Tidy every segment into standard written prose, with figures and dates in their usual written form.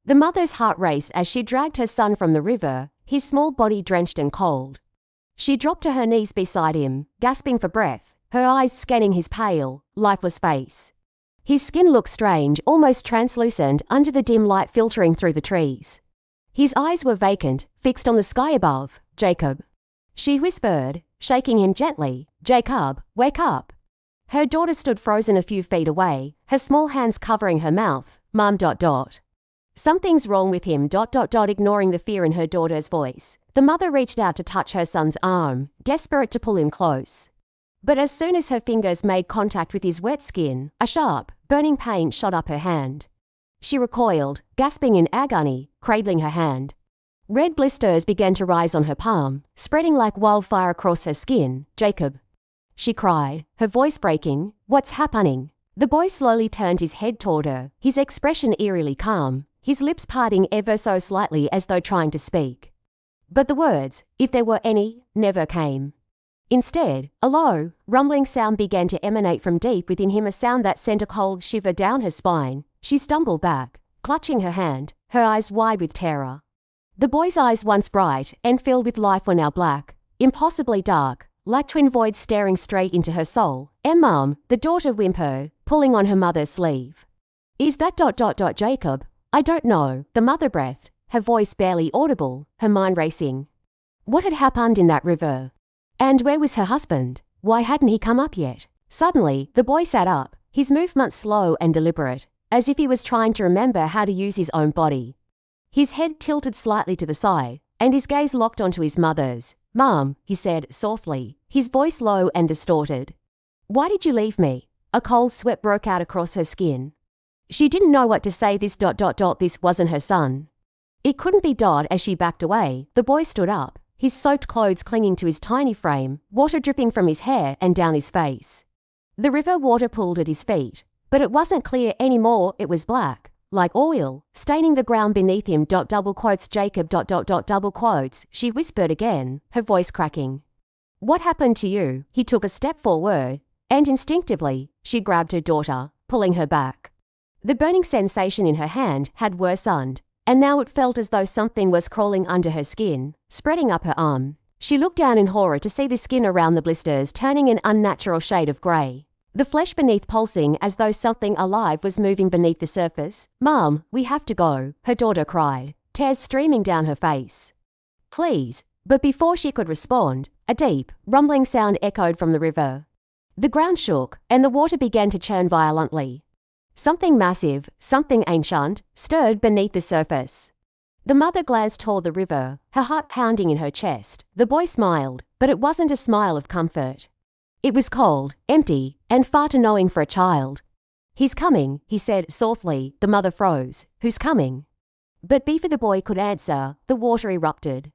The mother's heart raced as she dragged her son from the river, his small body drenched and cold. She dropped to her knees beside him, gasping for breath, her eyes scanning his pale, lifeless face. His skin looked strange, almost translucent under the dim light filtering through the trees. His eyes were vacant, fixed on the sky above. "Jacob," she whispered, shaking him gently. "Jacob, wake up." Her daughter stood frozen a few feet away, her small hands covering her mouth. "Mom. Something's wrong with him. Ignoring the fear in her daughter's voice, the mother reached out to touch her son's arm, desperate to pull him close. But as soon as her fingers made contact with his wet skin, a sharp, burning pain shot up her hand. She recoiled, gasping in agony, cradling her hand. Red blisters began to rise on her palm, spreading like wildfire across her skin. "Jacob," she cried, her voice breaking. "What's happening?" The boy slowly turned his head toward her, his expression eerily calm, his lips parting ever so slightly as though trying to speak. But the words, if there were any, never came. Instead, a low, rumbling sound began to emanate from deep within him, a sound that sent a cold shiver down her spine. She stumbled back, clutching her hand, her eyes wide with terror. The boy's eyes, once bright and filled with life, were now black, impossibly dark, like twin voids staring straight into her soul. "Mom," the daughter whimpered, pulling on her mother's sleeve. "Is that Jacob?" "I don't know," the mother breathed, her voice barely audible, her mind racing. What had happened in that river? And where was her husband? Why hadn't he come up yet? Suddenly, the boy sat up, his movements slow and deliberate, as if he was trying to remember how to use his own body. His head tilted slightly to the side, and his gaze locked onto his mother's. "Mom," he said softly, his voice low and distorted. "Why did you leave me?" A cold sweat broke out across her skin. She didn't know what to say. This wasn't her son. It couldn't be. As she backed away, the boy stood up, his soaked clothes clinging to his tiny frame, water dripping from his hair and down his face. The river water pooled at his feet, but it wasn't clear anymore. It was black, like oil, staining the ground beneath him. Jacob. She whispered again, her voice cracking. "What happened to you?" He took a step forward, and instinctively, she grabbed her daughter, pulling her back. The burning sensation in her hand had worsened, and now it felt as though something was crawling under her skin, spreading up her arm. She looked down in horror to see the skin around the blisters turning an unnatural shade of grey, the flesh beneath pulsing as though something alive was moving beneath the surface. "Mom, we have to go," her daughter cried, tears streaming down her face. "Please." But before she could respond, a deep, rumbling sound echoed from the river. The ground shook, and the water began to churn violently. Something massive, something ancient, stirred beneath the surface. The mother glanced toward the river, her heart pounding in her chest. The boy smiled, but it wasn't a smile of comfort. It was cold, empty, and far too knowing for a child. "He's coming," he said softly. The mother froze. "Who's coming?" But before the boy could answer, the water erupted.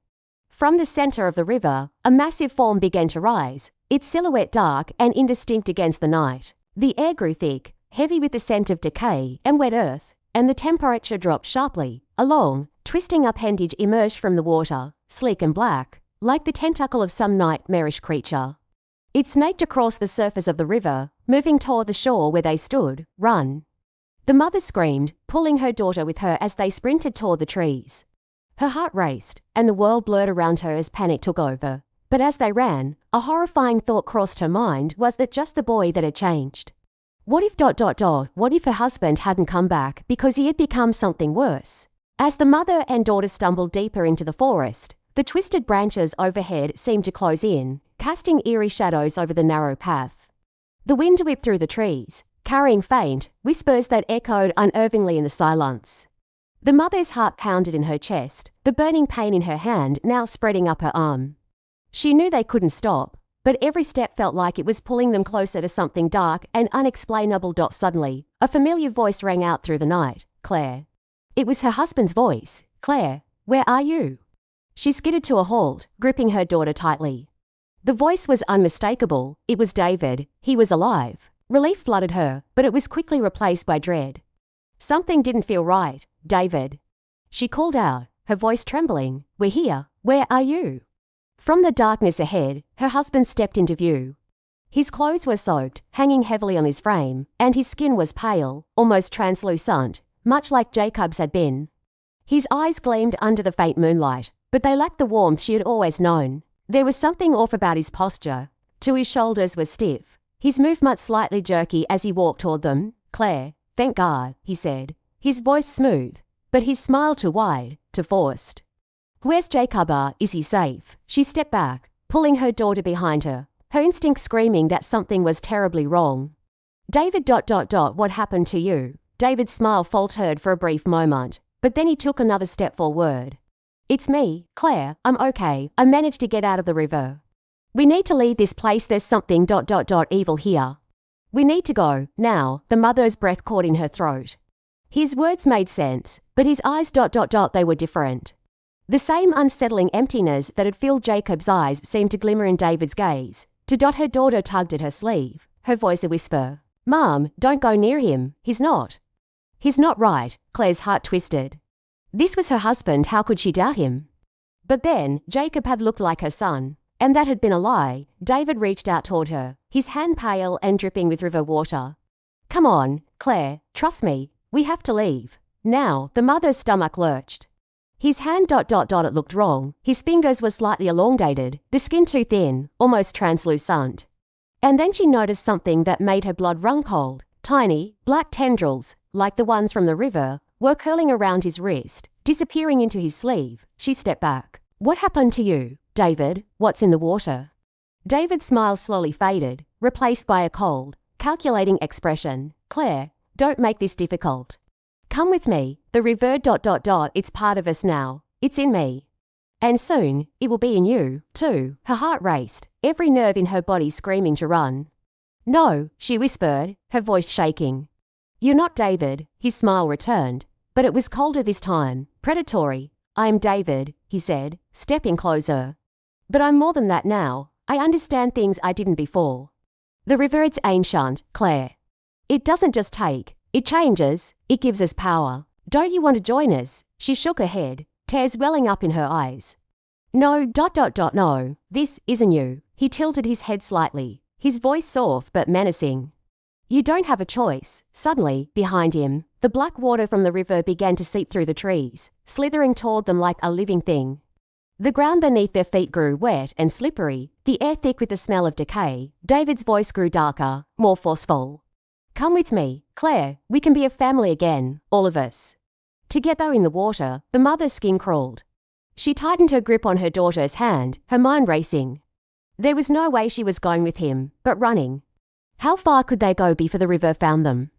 From the center of the river, a massive form began to rise, its silhouette dark and indistinct against the night. The air grew thick, heavy with the scent of decay and wet earth, and the temperature dropped sharply. A long, twisting appendage emerged from the water, sleek and black, like the tentacle of some nightmarish creature. It snaked across the surface of the river, moving toward the shore where they stood. "Run!" The mother screamed, pulling her daughter with her as they sprinted toward the trees. Her heart raced, and the world blurred around her as panic took over. But as they ran, a horrifying thought crossed her mind. Was that just the boy that had changed? What if What if her husband hadn't come back because he had become something worse? As the mother and daughter stumbled deeper into the forest, the twisted branches overhead seemed to close in, casting eerie shadows over the narrow path. The wind whipped through the trees, carrying faint whispers that echoed unervingly in the silence. The mother's heart pounded in her chest, the burning pain in her hand now spreading up her arm. She knew they couldn't stop, but every step felt like it was pulling them closer to something dark and unexplainable. Suddenly, a familiar voice rang out through the night. "Claire." It was her husband's voice. "Claire, where are you?" She skidded to a halt, gripping her daughter tightly. The voice was unmistakable. It was David. He was alive. Relief flooded her, but it was quickly replaced by dread. Something didn't feel right. "David." She called out, her voice trembling. "We're here. Where are you?" From the darkness ahead, her husband stepped into view. His clothes were soaked, hanging heavily on his frame, and his skin was pale, almost translucent, much like Jacob's had been. His eyes gleamed under the faint moonlight, but they lacked the warmth she had always known. There was something off about his posture. Too, his shoulders were stiff. His movement slightly jerky as he walked toward them. "Claire, thank God," he said, his voice smooth, but his smile too wide, too forced. "Where's Jacob? Is he safe?" She stepped back, pulling her daughter behind her, her instinct screaming that something was terribly wrong. "David... what happened to you?" David's smile faltered for a brief moment, but then he took another step forward. "It's me, Claire. I'm okay. I managed to get out of the river. We need to leave this place. There's something... evil here. We need to go, now." The mother's breath caught in her throat. His words made sense, but his eyes... they were different. The same unsettling emptiness that had filled Jacob's eyes seemed to glimmer in David's gaze. Her daughter tugged at her sleeve, her voice a whisper. "Mom, don't go near him. He's not right." Claire's heart twisted. This was her husband. How could she doubt him? But then, Jacob had looked like her son, and that had been a lie. David reached out toward her, his hand pale and dripping with river water. "Come on, Claire, trust me. We have to leave. Now." The mother's stomach lurched. His hand... it looked wrong. His fingers were slightly elongated, the skin too thin, almost translucent. And then she noticed something that made her blood run cold. Tiny, black tendrils, like the ones from the river, were curling around his wrist, disappearing into his sleeve. She stepped back. "What happened to you, David? What's in the water?" David's smile slowly faded, replaced by a cold, calculating expression. "Claire, don't make this difficult. Come with me. The river... it's part of us now. It's in me. And soon, it will be in you, too." Her heart raced, every nerve in her body screaming to run. "No," she whispered, her voice shaking. "You're not David." His smile returned, but it was colder this time, predatory. "I am David," he said, stepping closer. "But I'm more than that now. I understand things I didn't before. The river, it's ancient, Claire. It doesn't just take, it changes, it gives us power. Don't you want to join us?" She shook her head, tears welling up in her eyes. "No... no. This isn't you." He tilted his head slightly, his voice soft but menacing. "You don't have a choice." Suddenly, behind him, the black water from the river began to seep through the trees, slithering toward them like a living thing. The ground beneath their feet grew wet and slippery, the air thick with the smell of decay. David's voice grew darker, more forceful. "Come with me, Claire. We can be a family again, all of us." Together in the water, the mother's skin crawled. She tightened her grip on her daughter's hand, her mind racing. There was no way she was going with him, but running. How far could they go before the river found them?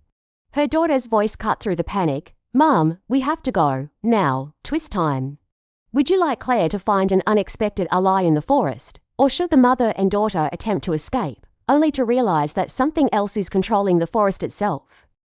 Her daughter's voice cut through the panic. "Mom, we have to go, now, twist time. Would you like Claire to find an unexpected ally in the forest, or should the mother and daughter attempt to escape, only to realize that something else is controlling the forest itself?"